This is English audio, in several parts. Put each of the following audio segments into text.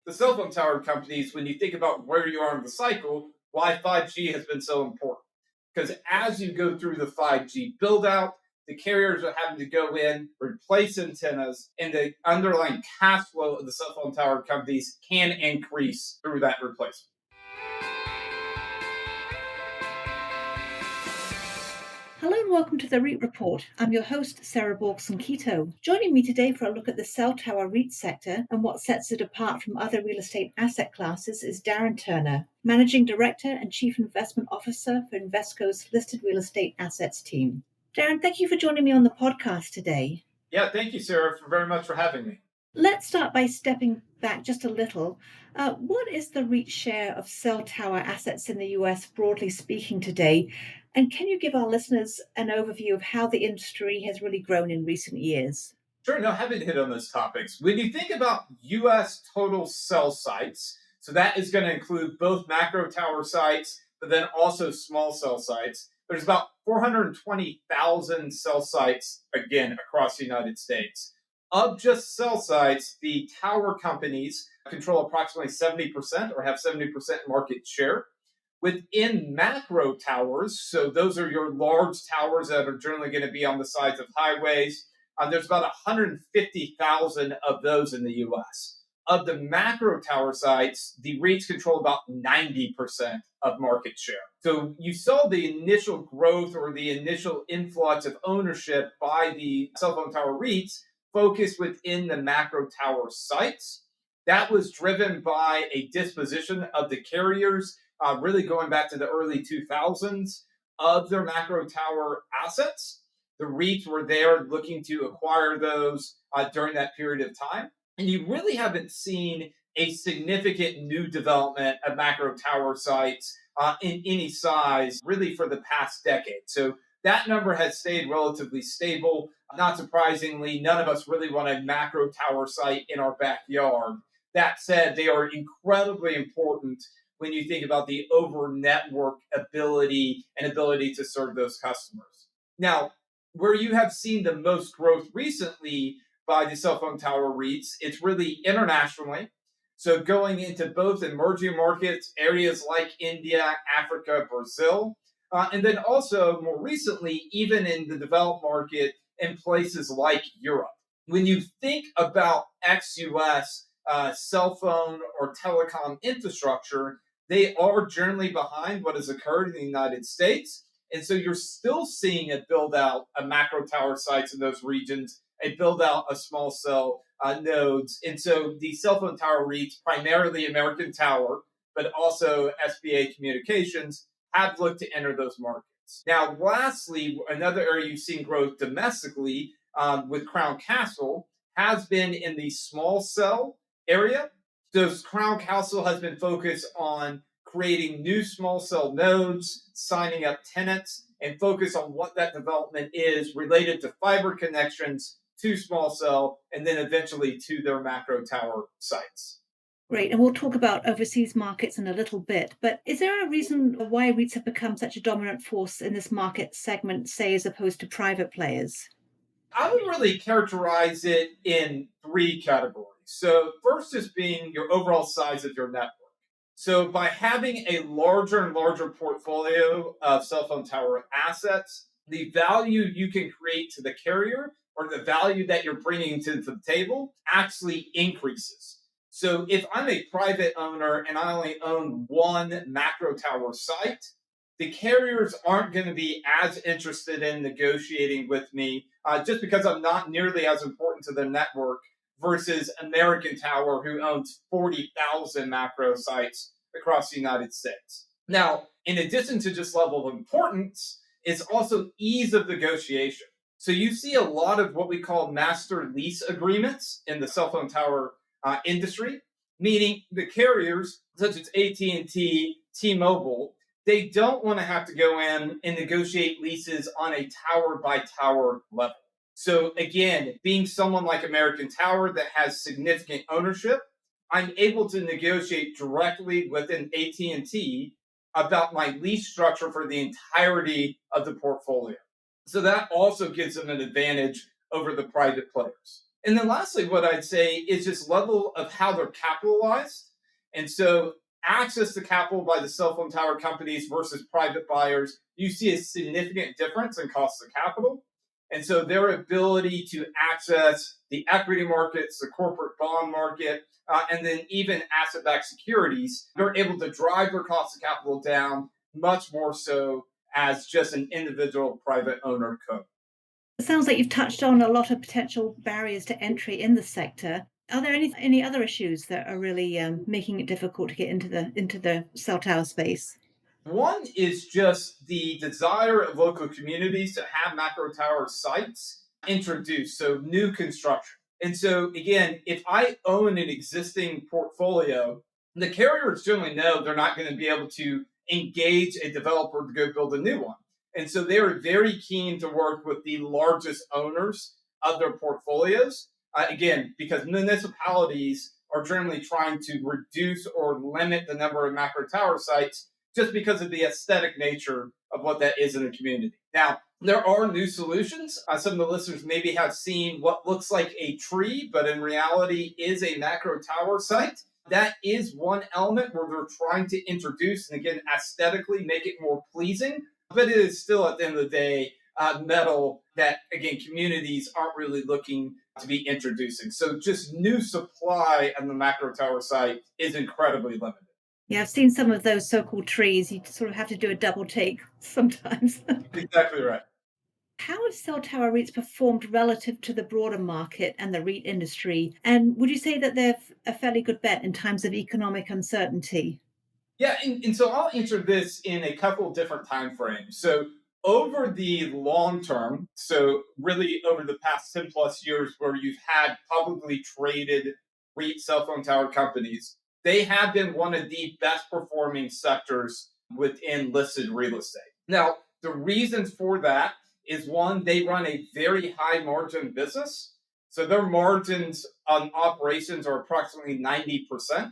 the cell phone tower companies, when you think about where you are in the cycle, why 5G has been so important. Because as you go through the 5G build out, the carriers are having to go in, replace antennas, and the underlying cash flow of the cell phone tower companies can increase through that replacement. Hello and welcome to the REIT Report. I'm your host, Sarah Borgson-Keto. Joining me today for a look at the cell tower REIT sector and what sets it apart from other real estate asset classes is Darin Turner, Managing Director and Chief Investment Officer for Invesco's listed real estate assets team. Darin, thank you for joining me on the podcast today. Yeah, thank you, Sarah, very much for having me. Let's start by stepping back just a little. What is the REIT share of cell tower assets in the US, broadly speaking, today? And can you give our listeners an overview of how the industry has really grown in recent years? Sure, no, happy to hit on those topics. When you think about US total cell sites, so that is going to include both macro tower sites, but then also small cell sites. There's about 420,000 cell sites, again, across the United States. Of just cell sites, the tower companies control approximately 70% or have 70% market share. Within macro towers, so those are your large towers that are generally going to be on the sides of highways, there's about 150,000 of those in the US. Of the macro tower sites, the REITs control about 90% of market share. So you saw the initial growth or the initial influx of ownership by the cell phone tower REITs focused within the macro tower sites. That was driven by a disposition of the carriers, really going back to the early 2000s, of their macro tower assets. The REITs were there looking to acquire those during that period of time. And you really haven't seen a significant new development of macro tower sites in any size really for the past decade. So that number has stayed relatively stable. Not surprisingly, none of us really want a macro tower site in our backyard. That said, they are incredibly important when you think about the over network ability to serve those customers. Now, where you have seen the most growth recently by the cell phone tower REITs, it's really internationally. So going into both emerging markets, areas like India, Africa, Brazil, and then also more recently, even in the developed market in places like Europe. When you think about ex-US cell phone or telecom infrastructure, they are generally behind what has occurred in the United States. And so you're still seeing a build out of macro tower sites in those regions, a build out of small cell nodes. And so the cell phone tower REITs, primarily American Tower, but also SBA Communications, have looked to enter those markets. Now, lastly, another area you've seen growth domestically with Crown Castle has been in the small cell area. So Crown Castle has been focused on creating new small cell nodes, signing up tenants, and focus on what that development is related to fiber connections to small cell, and then eventually to their macro tower sites. Great, and we'll talk about overseas markets in a little bit, but is there a reason why REITs have become such a dominant force in this market segment, say, as opposed to private players? I would really characterize it in three categories. So first is being your overall size of your network. So by having a larger and larger portfolio of cell phone tower assets, the value you can create to the carrier or the value that you're bringing to the table actually increases. So if I'm a private owner and I only own one macro tower site, the carriers aren't going to be as interested in negotiating with me just because I'm not nearly as important to their network versus American Tower, who owns 40,000 macro sites across the United States. Now, in addition to just level of importance, it's also ease of negotiation. So you see a lot of what we call master lease agreements in the cell phone tower industry, meaning the carriers such as AT&T, T-Mobile, they don't want to have to go in and negotiate leases on a tower by tower level. So again, being someone like American Tower that has significant ownership, I'm able to negotiate directly with an AT&T about my lease structure for the entirety of the portfolio. So that also gives them an advantage over the private players. And then lastly, what I'd say is just level of how they're capitalized. And so access to capital by the cell phone tower companies versus private buyers, you see a significant difference in cost of capital. And so their ability to access the equity markets, the corporate bond market, and then even asset backed securities, they're able to drive their cost of capital down much more so as just an individual private owner could. It sounds like you've touched on a lot of potential barriers to entry in the sector. Are there any other issues that are really making it difficult to get into the cell tower space? One is just the desire of local communities to have macro tower sites introduced, so new construction. And so, again, if I own an existing portfolio, the carriers generally know they're not going to be able to engage a developer to go build a new one. And so they're very keen to work with the largest owners of their portfolios. Again, because municipalities are generally trying to reduce or limit the number of macro tower sites just because of the aesthetic nature of what that is in a community. Now, there are new solutions. Some of the listeners maybe have seen what looks like a tree, but in reality is a macro tower site. That is one element where they're trying to introduce, and again, aesthetically make it more pleasing, but it is still at the end of the day metal that, again, communities aren't really looking to be introducing. So just new supply on the macro tower site is incredibly limited. Yeah, I've seen some of those so-called trees. You sort of have to do a double take sometimes. Exactly right. How have cell tower REITs performed relative to the broader market and the REIT industry? And would you say that they're a fairly good bet in times of economic uncertainty? Yeah, and so I'll answer this in a couple of different time frames. So over the long term, so really over the past 10 plus years where you've had publicly traded REIT cell phone tower companies, they have been one of the best performing sectors within listed real estate. Now, the reasons for that is one, they run a very high margin business. So their margins on operations are approximately 90%.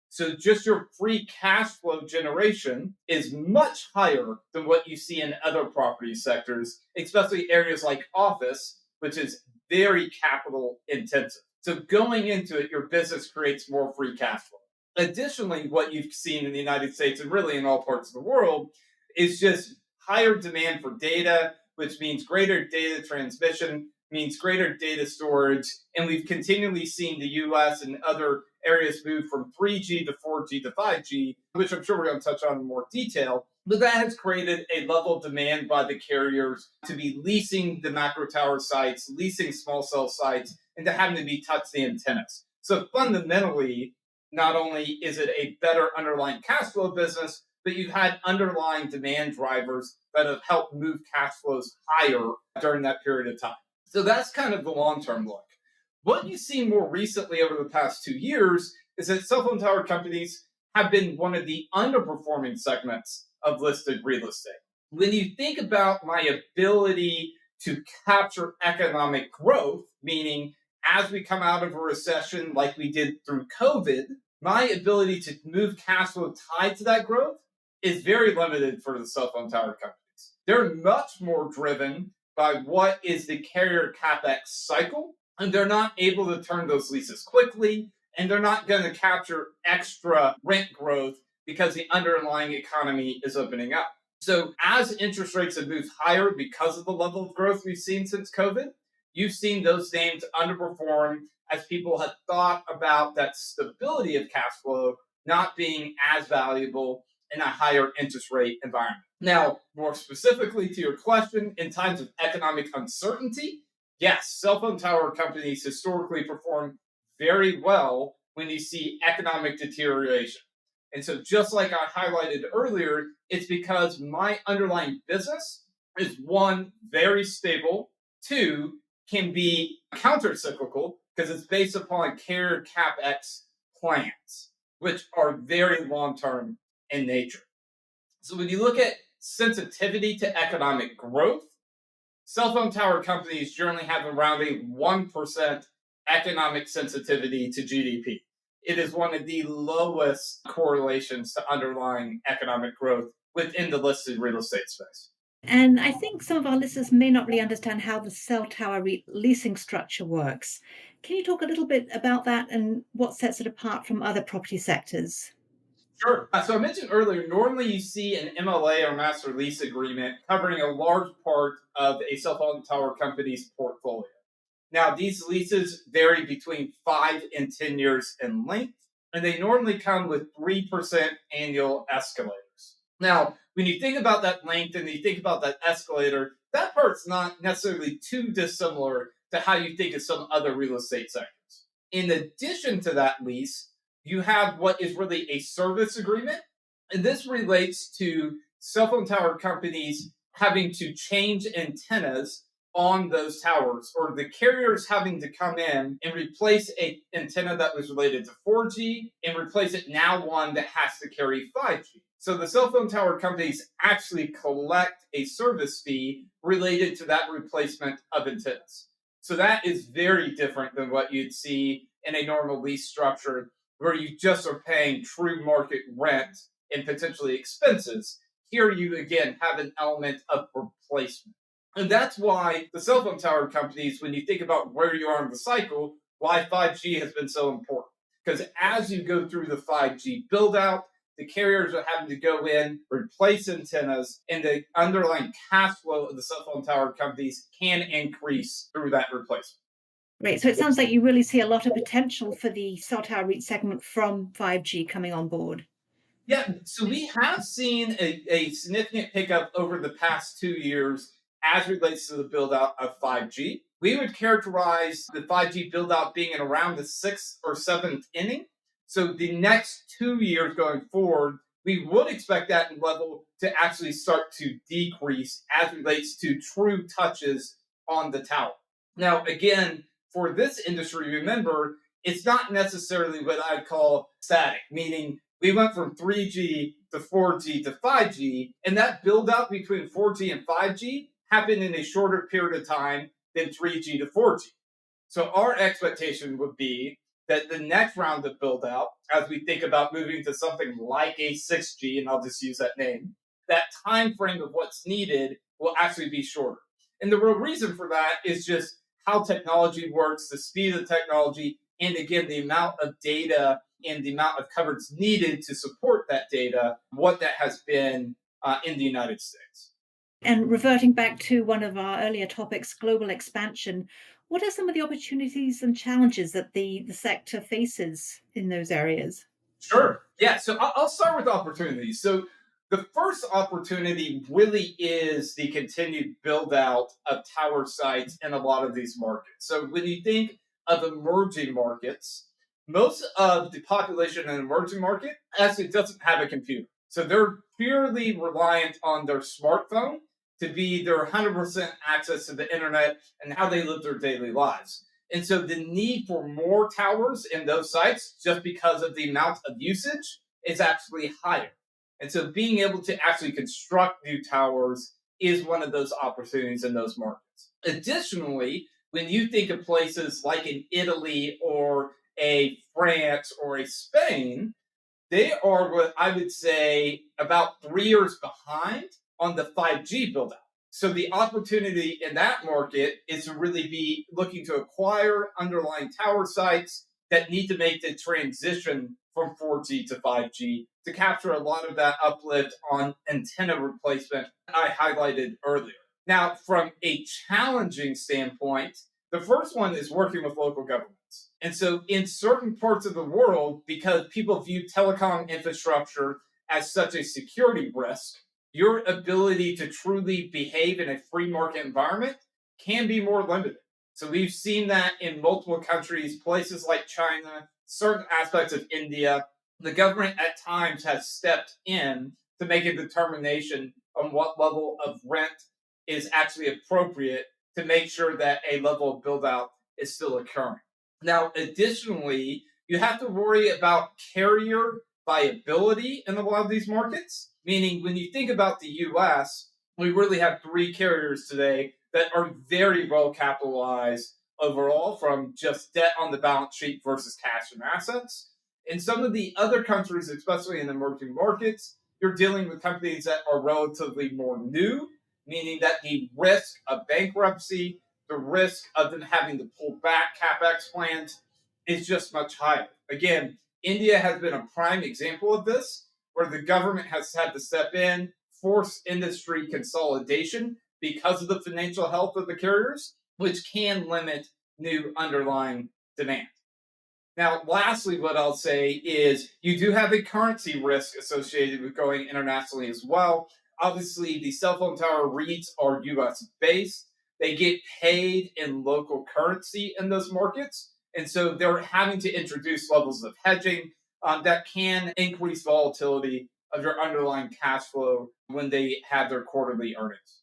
So just your free cash flow generation is much higher than what you see in other property sectors, especially areas like office, which is very capital intensive. So going into it, your business creates more free cash flow. Additionally, what you've seen in the United States and really in all parts of the world is just higher demand for data, which means greater data transmission, means greater data storage. And we've continually seen the US and other areas move from 3G to 4G to 5G, which I'm sure we're going to touch on in more detail. But that has created a level of demand by the carriers to be leasing the macro tower sites, leasing small cell sites, and to having to be touch the antennas. So fundamentally, not only is it a better underlying cash flow business, but you've had underlying demand drivers that have helped move cash flows higher during that period of time. So that's kind of the long-term look. What you see more recently over the past 2 years is that cell phone tower companies have been one of the underperforming segments of listed real estate. When you think about my ability to capture economic growth, meaning as we come out of a recession like we did through COVID, my ability to move cash flow tied to that growth is very limited for the cell phone tower companies. They're much more driven by what is the carrier capex cycle, and they're not able to turn those leases quickly, and they're not going to capture extra rent growth because the underlying economy is opening up. So as interest rates have moved higher because of the level of growth we've seen since COVID, you've seen those names underperform as people have thought about that stability of cash flow not being as valuable in a higher interest rate environment. Now, more specifically to your question, in times of economic uncertainty, yes, cell phone tower companies historically perform very well when you see economic deterioration. And so, just like I highlighted earlier, it's because my underlying business is one, very stable, two, can be counter-cyclical because it's based upon carrier capex plans, which are very long-term in nature. So when you look at sensitivity to economic growth, cell phone tower companies generally have around a 1% economic sensitivity to GDP. It is one of the lowest correlations to underlying economic growth within the listed real estate space. And I think some of our listeners may not really understand how the cell tower leasing structure works. Can you talk a little bit about that and what sets it apart from other property sectors? Sure. So I mentioned earlier, normally you see an MLA or master lease agreement covering a large part of a cell phone tower company's portfolio. Now, these leases vary between 5 and 10 years in length, and they normally come with 3% annual escalators. Now, when you think about that length and you think about that escalator, that part's not necessarily too dissimilar to how you think of some other real estate sectors. In addition to that lease, you have what is really a service agreement, and this relates to cell phone tower companies having to change antennas on those towers, or the carriers having to come in and replace a antenna that was related to 4G and replace it now one that has to carry 5G. So the cell phone tower companies actually collect a service fee related to that replacement of antennas. So that is very different than what you'd see in a normal lease structure where you just are paying true market rent and potentially expenses. Here you again have an element of replacement. And that's why the cell phone tower companies, when you think about where you are in the cycle, why 5G has been so important. Because as you go through the 5G build out, the carriers are having to go in, replace antennas, and the underlying cash flow of the cell phone tower companies can increase through that replacement. Great. So it sounds like you really see a lot of potential for the cell tower REIT segment from 5G coming on board. Yeah, so we have seen a significant pickup over the past 2 years as relates to the build out of 5G. We would characterize the 5G build out being in around the sixth or seventh inning. So the next 2 years going forward, we would expect that level to actually start to decrease as relates to true touches on the tower. Now, again, for this industry, remember, it's not necessarily what I'd call static, meaning we went from 3G to 4G to 5G, and that build out between 4G and 5G happened in a shorter period of time than 3G to 4G. So our expectation would be that the next round of build out, as we think about moving to something like a 6G, and I'll just use that name, that time frame of what's needed will actually be shorter. And the real reason for that is just how technology works, the speed of the technology, and again, the amount of data and the amount of coverage needed to support that data, what that has been in the United States. And reverting back to one of our earlier topics, global expansion, what are some of the opportunities and challenges that the sector faces in those areas? Sure. Yeah. So I'll start with opportunities. So the first opportunity really is the continued build out of tower sites in a lot of these markets. So when you think of emerging markets, most of the population in an emerging market actually doesn't have a computer. So they're purely reliant on their smartphone to be their 100% access to the internet and how they live their daily lives. And so the need for more towers in those sites, just because of the amount of usage, is actually higher. And so being able to actually construct new towers is one of those opportunities in those markets. Additionally, when you think of places like in Italy or a France or a Spain, they are what I would say about 3 years behind on the 5G build out. So the opportunity in that market is to really be looking to acquire underlying tower sites that need to make the transition from 4G to 5G to capture a lot of that uplift on antenna replacement I highlighted earlier. Now, from a challenging standpoint, the first one is working with local governments. And so, in certain parts of the world, because people view telecom infrastructure as such a security risk, your ability to truly behave in a free market environment can be more limited. So, we've seen that in multiple countries, places like China, certain aspects of India. The government at times has stepped in to make a determination on what level of rent is actually appropriate to make sure that a level of build out is still occurring. Now, additionally, you have to worry about carrier viability in a lot of these markets, meaning when you think about the US, we really have three carriers today that are very well capitalized overall from just debt on the balance sheet versus cash and assets. In some of the other countries, especially in emerging markets, you're dealing with companies that are relatively more new, meaning that the risk of bankruptcy the risk of them having to pull back CapEx plans is just much higher. Again, India has been a prime example of this, where the government has had to step in, force industry consolidation because of the financial health of the carriers, which can limit new underlying demand. Now, lastly, what I'll say is you do have a currency risk associated with going internationally as well. Obviously, the cell phone tower REITs are US based. They get paid in local currency in those markets. And so they're having to introduce levels of hedging that can increase volatility of your underlying cash flow when they have their quarterly earnings.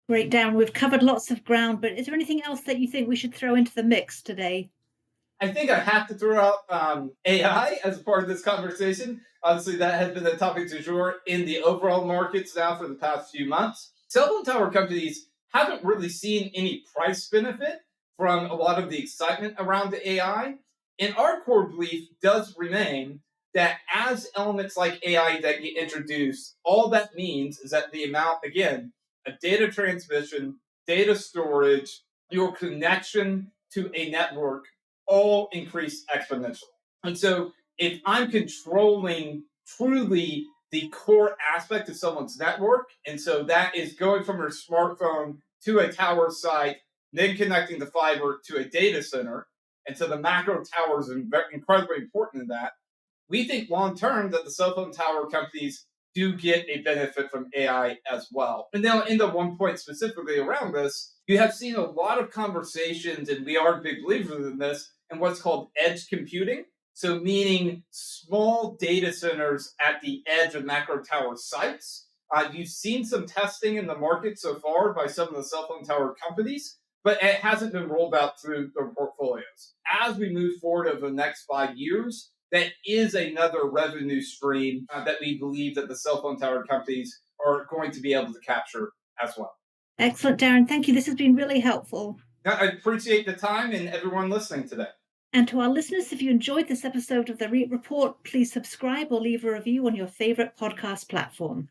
Great, Darin. We've covered lots of ground, but is there anything else that you think we should throw into the mix today? I think I have to throw out AI as part of this conversation. Obviously, that has been the topic du jour in the overall markets now for the past few months. Cell phone tower companies haven't really seen any price benefit from a lot of the excitement around the AI. And our core belief does remain that as elements like AI that get introduced, all that means is that the amount, again, of data transmission, data storage, your connection to a network all increase exponentially. And so if I'm controlling truly the core aspect of someone's network, and so that is going from your smartphone to a tower site, then connecting the fiber to a data center, and so the macro towers are incredibly important in that. We think long term that the cell phone tower companies do get a benefit from AI as well. And now, in the one point specifically around this, you have seen a lot of conversations, and we are big believers in this, in what's called edge computing. So, meaning small data centers at the edge of macro tower sites. You've seen some testing in the market so far by some of the cell phone tower companies, but it hasn't been rolled out through their portfolios. As we move forward over the next 5 years, that is another revenue stream that we believe that the cell phone tower companies are going to be able to capture as well. Excellent, Darin. Thank you. This has been really helpful. I appreciate the time and everyone listening today. And to our listeners, if you enjoyed this episode of the REIT Report, please subscribe or leave a review on your favorite podcast platform.